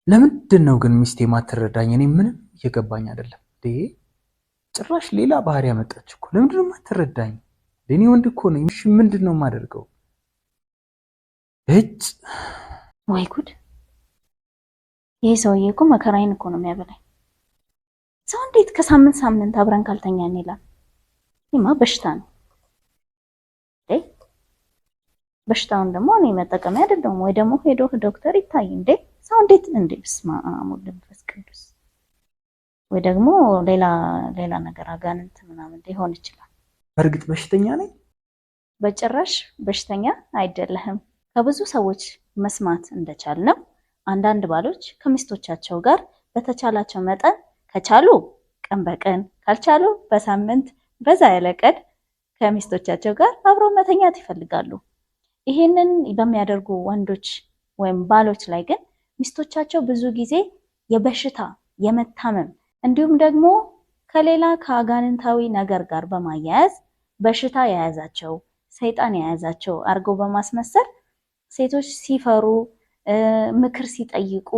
ለምንድን ነው ግን ሚስቴ ማትረዳኝ? እኔ ምንም እየገባኝ አይደለም። ጭራሽ ሌላ ባህሪ ያመጣች እኮ። ለምንድን ነው ማትረዳኝ? እኔ ወንድ እኮ ነኝ። እሺ ምንድን ነው የማደርገው? ወይ ጉድ! ይሄ ሰውዬ እኮ መከራዬን እኮ ነው የሚያበላኝ። ሰው እንዴት ከሳምንት ሳምንት አብረን ካልተኛን ይላል? ይማ በሽታ ነው። በሽታውን ደግሞ እኔ መጠቀሚያ አይደለም ወይ? ደግሞ ሄዶ ዶክተር ይታይ እንዴ? ሰው እንዴት በስመ አብ ወወልድ ወመንፈስ ቅዱስ። ወይ ደግሞ ሌላ ነገር አጋንንት ምናምን ሊሆን ይችላል። በእርግጥ በሽተኛ ነኝ? በጭራሽ በሽተኛ አይደለህም። ከብዙ ሰዎች መስማት እንደቻልነው አንዳንድ ባሎች ከሚስቶቻቸው ጋር በተቻላቸው መጠን ከቻሉ ቀን በቀን ካልቻሉ በሳምንት በዛ ያለ ቀን ከሚስቶቻቸው ጋር አብረው መተኛት ይፈልጋሉ። ይሄንን በሚያደርጉ ወንዶች ወይም ባሎች ላይ ግን ሚስቶቻቸው ብዙ ጊዜ የበሽታ የመታመም እንዲሁም ደግሞ ከሌላ ከአጋንንታዊ ነገር ጋር በማያያዝ በሽታ የያዛቸው ሰይጣን የያዛቸው አድርገው በማስመሰል ሴቶች ሲፈሩ ምክር ሲጠይቁ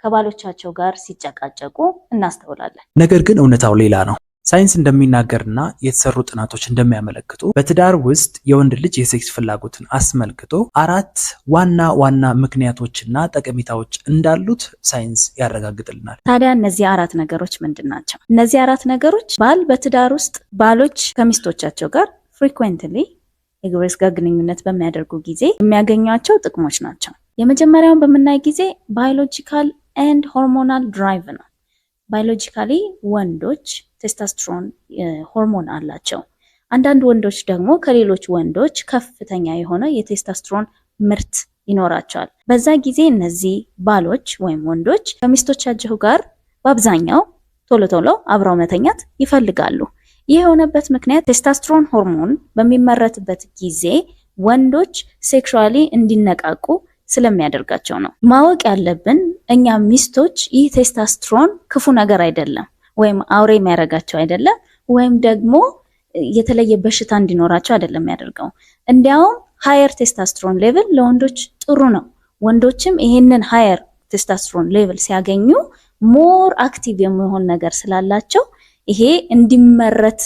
ከባሎቻቸው ጋር ሲጨቃጨቁ እናስተውላለን። ነገር ግን እውነታው ሌላ ነው። ሳይንስ እንደሚናገርና የተሰሩ ጥናቶች እንደሚያመለክቱ በትዳር ውስጥ የወንድ ልጅ የሴክስ ፍላጎትን አስመልክቶ 4 ዋና ዋና ምክንያቶችና ጠቀሜታዎች እንዳሉት ሳይንስ ያረጋግጥልናል። ታዲያ እነዚህ 4 ነገሮች ምንድን ናቸው? እነዚህ 4 ነገሮች ባል በትዳር ውስጥ ባሎች ከሚስቶቻቸው ጋር ፍሪኩዌንትሊ የግብረ ስጋ ግንኙነት በሚያደርጉ ጊዜ የሚያገኟቸው ጥቅሞች ናቸው። የመጀመሪያውን በምናይ ጊዜ ባዮሎጂካል ኤንድ ሆርሞናል ድራይቭ ነው። ባዮሎጂካሊ ወንዶች ቴስቶስትሮን ሆርሞን አላቸው። አንዳንድ ወንዶች ደግሞ ከሌሎች ወንዶች ከፍተኛ የሆነ የቴስቶስትሮን ምርት ይኖራቸዋል። በዛ ጊዜ እነዚህ ባሎች ወይም ወንዶች ከሚስቶቻቸው ጋር በአብዛኛው ቶሎ ቶሎ አብረው መተኛት ይፈልጋሉ። ይህ የሆነበት ምክንያት ቴስቶስትሮን ሆርሞን በሚመረትበት ጊዜ ወንዶች ሴክሹዋሊ እንዲነቃቁ ስለሚያደርጋቸው ነው። ማወቅ ያለብን እኛ ሚስቶች ይህ ቴስቶስትሮን ክፉ ነገር አይደለም፣ ወይም አውሬ የሚያደርጋቸው አይደለም፣ ወይም ደግሞ የተለየ በሽታ እንዲኖራቸው አይደለም የሚያደርገው። እንዲያውም ሃየር ቴስቶስትሮን ሌቭል ለወንዶች ጥሩ ነው። ወንዶችም ይሄንን ሃየር ቴስቶስትሮን ሌቭል ሲያገኙ ሞር አክቲቭ የሚሆን ነገር ስላላቸው ይሄ እንዲመረት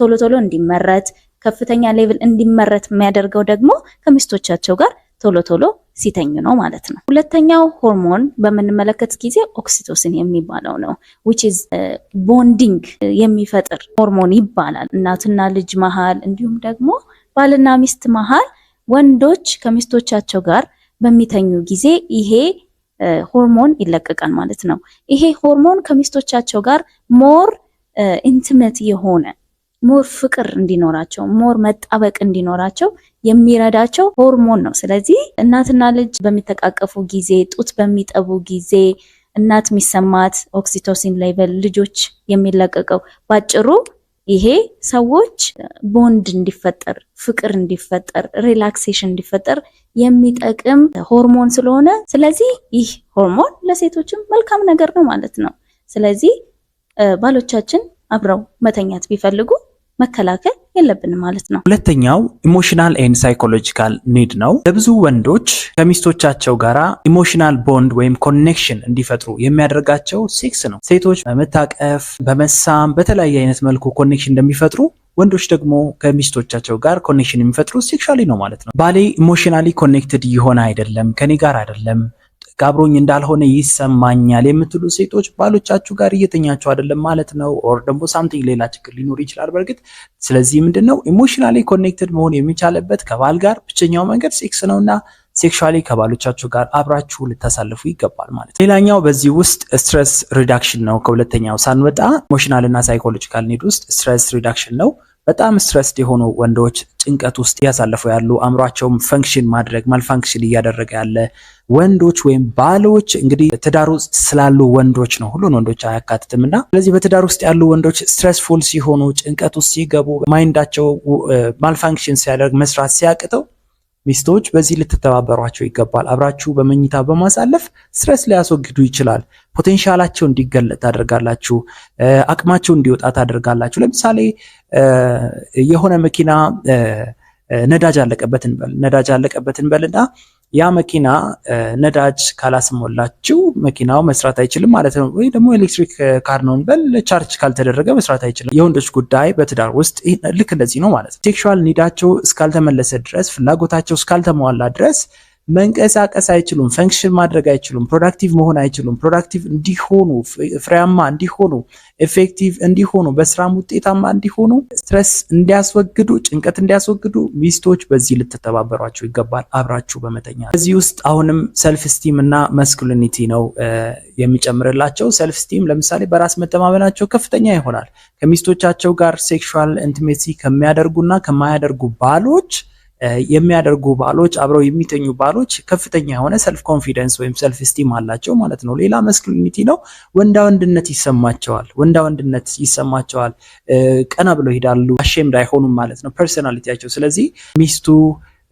ቶሎ ቶሎ እንዲመረት ከፍተኛ ሌቭል እንዲመረት የሚያደርገው ደግሞ ከሚስቶቻቸው ጋር ቶሎ ቶሎ ሲተኙ ነው ማለት ነው። ሁለተኛው ሆርሞን በምንመለከት ጊዜ ኦክሲቶሲን የሚባለው ነው which is ቦንዲንግ የሚፈጥር ሆርሞን ይባላል። እናትና ልጅ መሃል እንዲሁም ደግሞ ባልና ሚስት መሃል ወንዶች ከሚስቶቻቸው ጋር በሚተኙ ጊዜ ይሄ ሆርሞን ይለቀቃል ማለት ነው። ይሄ ሆርሞን ከሚስቶቻቸው ጋር ሞር ኢንቲሜት የሆነ ሞር ፍቅር እንዲኖራቸው ሞር መጣበቅ እንዲኖራቸው የሚረዳቸው ሆርሞን ነው። ስለዚህ እናትና ልጅ በሚተቃቀፉ ጊዜ ጡት በሚጠቡ ጊዜ እናት የሚሰማት ኦክሲቶሲን ሌቨል ልጆች የሚለቀቀው ባጭሩ ይሄ ሰዎች ቦንድ እንዲፈጠር ፍቅር እንዲፈጠር ሪላክሴሽን እንዲፈጠር የሚጠቅም ሆርሞን ስለሆነ ስለዚህ ይህ ሆርሞን ለሴቶችም መልካም ነገር ነው ማለት ነው። ስለዚህ ባሎቻችን አብረው መተኛት ቢፈልጉ መከላከል የለብንም ማለት ነው። ሁለተኛው ኢሞሽናል ኤንድ ሳይኮሎጂካል ኒድ ነው። ለብዙ ወንዶች ከሚስቶቻቸው ጋራ ኢሞሽናል ቦንድ ወይም ኮኔክሽን እንዲፈጥሩ የሚያደርጋቸው ሴክስ ነው። ሴቶች በመታቀፍ በመሳም በተለያየ አይነት መልኩ ኮኔክሽን እንደሚፈጥሩ ወንዶች ደግሞ ከሚስቶቻቸው ጋር ኮኔክሽን የሚፈጥሩ ሴክሹዋሊ ነው ማለት ነው። ባሌ ኢሞሽናሊ ኮኔክትድ የሆነ አይደለም፣ ከኔ ጋር አይደለም፣ አብሮኝ እንዳልሆነ ይሰማኛል የምትሉ ሴቶች ባሎቻችሁ ጋር እየተኛችሁ አይደለም ማለት ነው። ኦር ደግሞ ሳምቲንግ ሌላ ችግር ሊኖር ይችላል በእርግጥ። ስለዚህ ምንድነው ኢሞሽናሊ ኮኔክትድ መሆን የሚቻልበት ከባል ጋር ብቸኛው መንገድ ሴክስ ነውና ሴክሹዋሊ ከባሎቻችሁ ጋር አብራችሁ ልታሳልፉ ይገባል ማለት ነው። ሌላኛው በዚህ ውስጥ ስትረስ ሪዳክሽን ነው። ከሁለተኛው ሳንወጣ ኢሞሽናል እና ሳይኮሎጂካል ኒድ ውስጥ ስትረስ ሪዳክሽን ነው። በጣም ስትረስድ የሆኑ ወንዶች ጭንቀት ውስጥ እያሳለፉ ያሉ አእምሯቸውም ፈንክሽን ማድረግ ማልፋንክሽን እያደረገ ያለ ወንዶች ወይም ባሎች እንግዲህ ትዳር ውስጥ ስላሉ ወንዶች ነው፣ ሁሉን ወንዶች አያካትትምና። ስለዚህ በትዳር ውስጥ ያሉ ወንዶች ስትረስፉል ሲሆኑ ጭንቀት ውስጥ ሲገቡ ማይንዳቸው ማልፋንክሽን ሲያደርግ መስራት ሲያቅተው ሚስቶች በዚህ ልትተባበሯቸው ይገባል። አብራችሁ በመኝታ በማሳለፍ ስትረስ ሊያስወግዱ ይችላል። ፖቴንሻላቸው እንዲገለጥ ታደርጋላችሁ። አቅማቸው እንዲወጣ ታደርጋላችሁ። ለምሳሌ የሆነ መኪና ነዳጅ አለቀበት እንበልና ያ መኪና ነዳጅ ካላስሞላችሁ መኪናው መስራት አይችልም ማለት ነው። ወይ ደግሞ ኤሌክትሪክ ካር ነው እንበል ቻርጅ ካልተደረገ መስራት አይችልም። የወንዶች ጉዳይ በትዳር ውስጥ ልክ እንደዚህ ነው ማለት ነው። ሴክሹዋል ኒዳቸው እስካልተመለሰ ድረስ፣ ፍላጎታቸው እስካልተሟላ ድረስ መንቀሳቀስ አይችሉም፣ ፈንክሽን ማድረግ አይችሉም፣ ፕሮዳክቲቭ መሆን አይችሉም። ፕሮዳክቲቭ እንዲሆኑ፣ ፍሬያማ እንዲሆኑ፣ ኤፌክቲቭ እንዲሆኑ፣ በስራም ውጤታማ እንዲሆኑ፣ ስትረስ እንዲያስወግዱ፣ ጭንቀት እንዲያስወግዱ ሚስቶች በዚህ ልትተባበሯቸው ይገባል፣ አብራችሁ በመተኛ። በዚህ ውስጥ አሁንም ሰልፍ ስቲም እና መስኩሊኒቲ ነው የሚጨምርላቸው። ሰልፍ ስቲም ለምሳሌ በራስ መተማመናቸው ከፍተኛ ይሆናል። ከሚስቶቻቸው ጋር ሴክሹዋል ኢንቲሜሲ ከሚያደርጉና ከማያደርጉ ባሎች የሚያደርጉ ባሎች፣ አብረው የሚተኙ ባሎች ከፍተኛ የሆነ ሰልፍ ኮንፊደንስ ወይም ሰልፍ ስቲም አላቸው ማለት ነው። ሌላ መስኩሊኒቲ ነው። ወንዳወንድነት ይሰማቸዋል። ቀና ብለው ይሄዳሉ። አሼምድ አይሆኑም ማለት ነው ፐርሰናሊቲያቸው። ስለዚህ ሚስቱ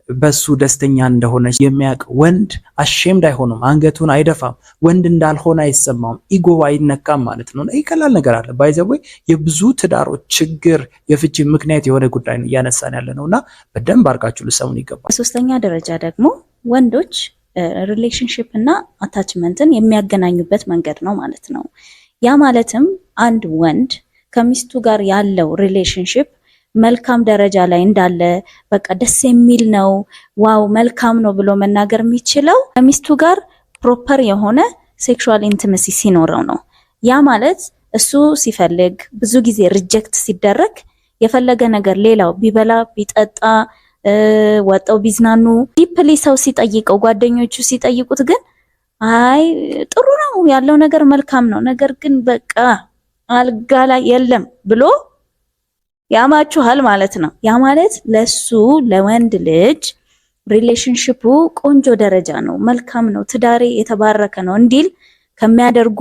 በሱ ደስተኛ እንደሆነች የሚያውቅ ወንድ አሼምድ አይሆንም፣ አንገቱን አይደፋም፣ ወንድ እንዳልሆነ አይሰማውም፣ ኢጎ አይነካም ማለት ነው። ይህ ቀላል ነገር አለ ባይዘወይ የብዙ ትዳሮች ችግር የፍቺ ምክንያት የሆነ ጉዳይ ነው እያነሳን ያለ ነው እና በደንብ አድርጋችሁ ልሰሙን ይገባል። በሶስተኛ ደረጃ ደግሞ ወንዶች ሪሌሽንሽፕ እና አታችመንትን የሚያገናኙበት መንገድ ነው ማለት ነው። ያ ማለትም አንድ ወንድ ከሚስቱ ጋር ያለው ሪሌሽንሽፕ መልካም ደረጃ ላይ እንዳለ በቃ ደስ የሚል ነው፣ ዋው መልካም ነው ብሎ መናገር የሚችለው ከሚስቱ ጋር ፕሮፐር የሆነ ሴክሹዋል ኢንቲመሲ ሲኖረው ነው። ያ ማለት እሱ ሲፈልግ ብዙ ጊዜ ሪጀክት ሲደረግ የፈለገ ነገር ሌላው ቢበላ ቢጠጣ ወጣው ቢዝናኑ ዲፕሊ ሰው ሲጠይቀው ጓደኞቹ ሲጠይቁት ግን አይ ጥሩ ነው ያለው ነገር መልካም ነው፣ ነገር ግን በቃ አልጋ ላይ የለም ብሎ ያማችኋል ማለት ነው። ያ ማለት ለሱ ለወንድ ልጅ ሪሌሽንሽፑ ቆንጆ ደረጃ ነው፣ መልካም ነው፣ ትዳሬ የተባረከ ነው እንዲል ከሚያደርጉ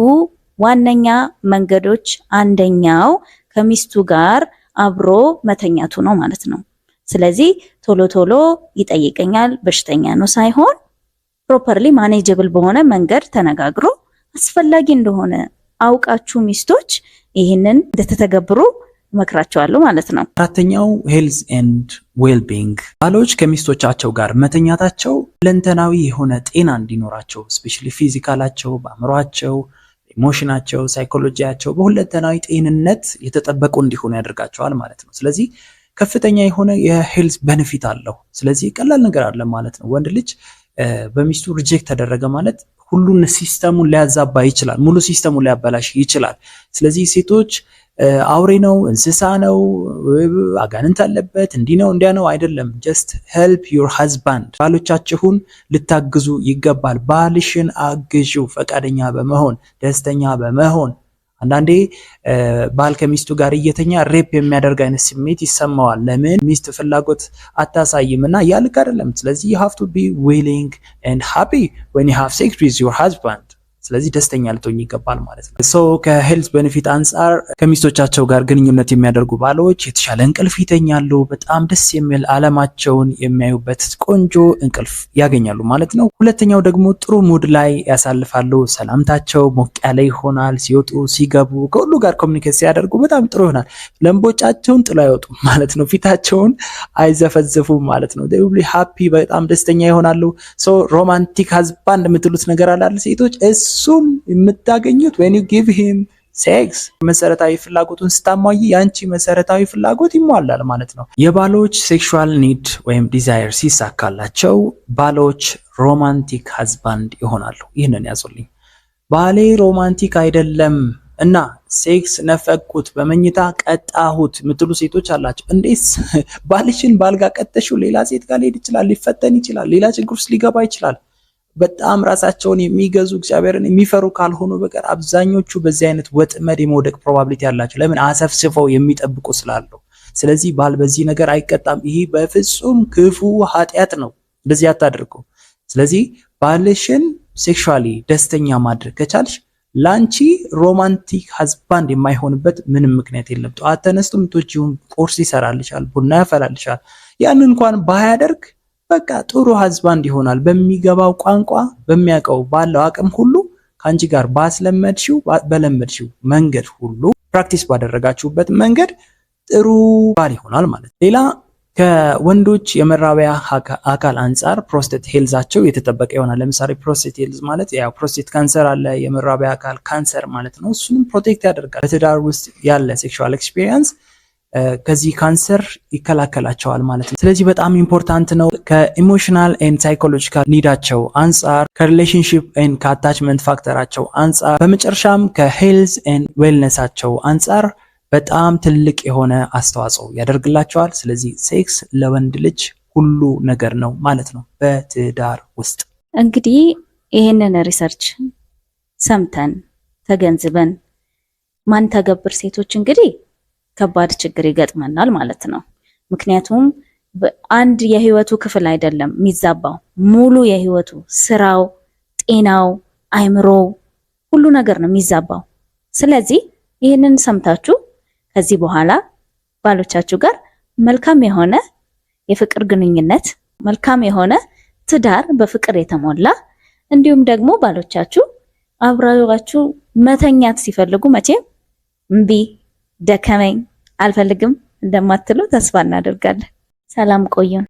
ዋነኛ መንገዶች አንደኛው ከሚስቱ ጋር አብሮ መተኛቱ ነው ማለት ነው። ስለዚህ ቶሎ ቶሎ ይጠይቀኛል በሽተኛ ነው ሳይሆን ፕሮፐርሊ ማኔጀብል በሆነ መንገድ ተነጋግሮ አስፈላጊ እንደሆነ አውቃችሁ ሚስቶች ይህንን እንደተተገብሩ መክራቸዋለሁ ማለት ነው። አራተኛው ሄልዝ ኤንድ ዌልቢንግ፣ ባሎች ከሚስቶቻቸው ጋር መተኛታቸው ለንተናዊ የሆነ ጤና እንዲኖራቸው ስፔሻሊ ፊዚካላቸው፣ በአእምሯቸው፣ ኢሞሽናቸው፣ ሳይኮሎጂያቸው በሁለንተናዊ ጤንነት የተጠበቁ እንዲሆኑ ያደርጋቸዋል ማለት ነው። ስለዚህ ከፍተኛ የሆነ የሄልዝ ቤኔፊት አለው። ስለዚህ ቀላል ነገር አለ ማለት ነው። ወንድ ልጅ በሚስቱ ሪጀክት ተደረገ ማለት ሁሉን ሲስተሙን ሊያዛባ ይችላል፣ ሙሉ ሲስተሙን ሊያበላሽ ይችላል። ስለዚህ ሴቶች አውሬ ነው፣ እንስሳ ነው፣ አጋንንት አለበት፣ እንዲህ ነው እንዲያ ነው አይደለም። ጀስት ሄልፕ ዩር ሃዝባንድ፣ ባሎቻችሁን ልታግዙ ይገባል። ባልሽን አግዢው ፈቃደኛ በመሆን ደስተኛ በመሆን። አንዳንዴ ባል ከሚስቱ ጋር እየተኛ ሬፕ የሚያደርግ አይነት ስሜት ይሰማዋል። ለምን? ሚስት ፍላጎት አታሳይም እና ያ ልክ አይደለም። ስለዚህ you have to be willing and happy when you have sex with your husband። ስለዚህ ደስተኛ ልትሆኝ ይገባል ማለት ነው። ሶ ከሄልዝ ቤኔፊት አንጻር ከሚስቶቻቸው ጋር ግንኙነት የሚያደርጉ ባሎች የተሻለ እንቅልፍ ይተኛሉ። በጣም ደስ የሚል ዓለማቸውን የሚያዩበት ቆንጆ እንቅልፍ ያገኛሉ ማለት ነው። ሁለተኛው ደግሞ ጥሩ ሙድ ላይ ያሳልፋሉ። ሰላምታቸው ሞቅ ያለ ይሆናል። ሲወጡ ሲገቡ ከሁሉ ጋር ኮሚኒኬት ሲያደርጉ በጣም ጥሩ ይሆናል። ለምቦጫቸውን ጥሎ አይወጡም ማለት ነው። ፊታቸውን አይዘፈዘፉም ማለት ነው። they will be happy፣ በጣም ደስተኛ ይሆናሉ። ሶ ሮማንቲክ ሃዝባንድ የምትሉት ነገር አለ ሴቶች፣ እሱን የምታገኙት when you give him sex። መሰረታዊ ፍላጎቱን ስታሟይ ያንቺ መሰረታዊ ፍላጎት ይሟላል ማለት ነው። የባሎች ሴክሹዋል ኒድ ወይም ዲዛየር ሲሳካላቸው ባሎች ሮማንቲክ ሃዝባንድ ይሆናሉ። ይህንን ያዙልኝ። ባሌ ሮማንቲክ አይደለም እና ሴክስ ነፈቁት፣ በመኝታ ቀጣሁት የምትሉ ሴቶች አላቸው። እንዴት ባልሽን ባልጋ ቀጠሽው ሌላ ሴት ጋር ሊሄድ ይችላል፣ ሊፈተን ይችላል፣ ሌላ ችግር ውስጥ ሊገባ ይችላል። በጣም ራሳቸውን የሚገዙ እግዚአብሔርን የሚፈሩ ካልሆኑ በቀር አብዛኞቹ በዚህ አይነት ወጥመድ የመውደቅ ፕሮባቢሊቲ ያላቸው። ለምን? አሰፍስፈው የሚጠብቁ ስላለው። ስለዚህ ባል በዚህ ነገር አይቀጣም። ይሄ በፍጹም ክፉ ኃጢአት ነው። እንደዚህ አታድርጉ። ስለዚህ ባልሽን ሴክሹዋሊ ደስተኛ ማድረግ ከቻልሽ ላንቺ ሮማንቲክ ሃዝባንድ የማይሆንበት ምንም ምክንያት የለም። ጠዋት ተነስቶ ምቶችውን ቁርስ ይሰራልሻል፣ ቡና ያፈላልሻል። ያን እንኳን ባያደርግ በቃ ጥሩ ሃዝባንድ ይሆናል። በሚገባው ቋንቋ በሚያውቀው ባለው አቅም ሁሉ ከአንቺ ጋር ባስለመድሽው በለመድሽው መንገድ ሁሉ ፕራክቲስ ባደረጋችሁበት መንገድ ጥሩ ባል ይሆናል ማለት ነው። ሌላ ከወንዶች የመራቢያ አካል አንጻር ፕሮስቴት ሄልዛቸው የተጠበቀ ይሆናል። ለምሳሌ ፕሮስቴት ሄልዝ ማለት ያው ፕሮስቴት ካንሰር አለ፣ የመራቢያ አካል ካንሰር ማለት ነው። እሱንም ፕሮቴክት ያደርጋል። በትዳር ውስጥ ያለ ሴክሹዋል ኤክስፒሪየንስ ከዚህ ካንሰር ይከላከላቸዋል ማለት ነው። ስለዚህ በጣም ኢምፖርታንት ነው። ከኢሞሽናል ኤንድ ሳይኮሎጂካል ኒዳቸው አንጻር፣ ከሪሌሽንሺፕ ኤንድ ከአታችመንት ፋክተራቸው አንጻር፣ በመጨረሻም ከሄልዝ ኤንድ ዌልነሳቸው አንጻር በጣም ትልቅ የሆነ አስተዋጽኦ ያደርግላቸዋል። ስለዚህ ሴክስ ለወንድ ልጅ ሁሉ ነገር ነው ማለት ነው በትዳር ውስጥ። እንግዲህ ይህንን ሪሰርች ሰምተን ተገንዝበን ማን ተገብር ሴቶች እንግዲህ ከባድ ችግር ይገጥመናል ማለት ነው። ምክንያቱም አንድ የህይወቱ ክፍል አይደለም የሚዛባው፣ ሙሉ የህይወቱ ስራው፣ ጤናው፣ አይምሮው ሁሉ ነገር ነው የሚዛባው። ስለዚህ ይህንን ሰምታችሁ ከዚህ በኋላ ባሎቻችሁ ጋር መልካም የሆነ የፍቅር ግንኙነት፣ መልካም የሆነ ትዳር በፍቅር የተሞላ እንዲሁም ደግሞ ባሎቻችሁ አብራችሁ መተኛት ሲፈልጉ መቼም እምቢ ደከመኝ አልፈልግም እንደማትሉ ተስፋ እናደርጋለን። ሰላም ቆዩን።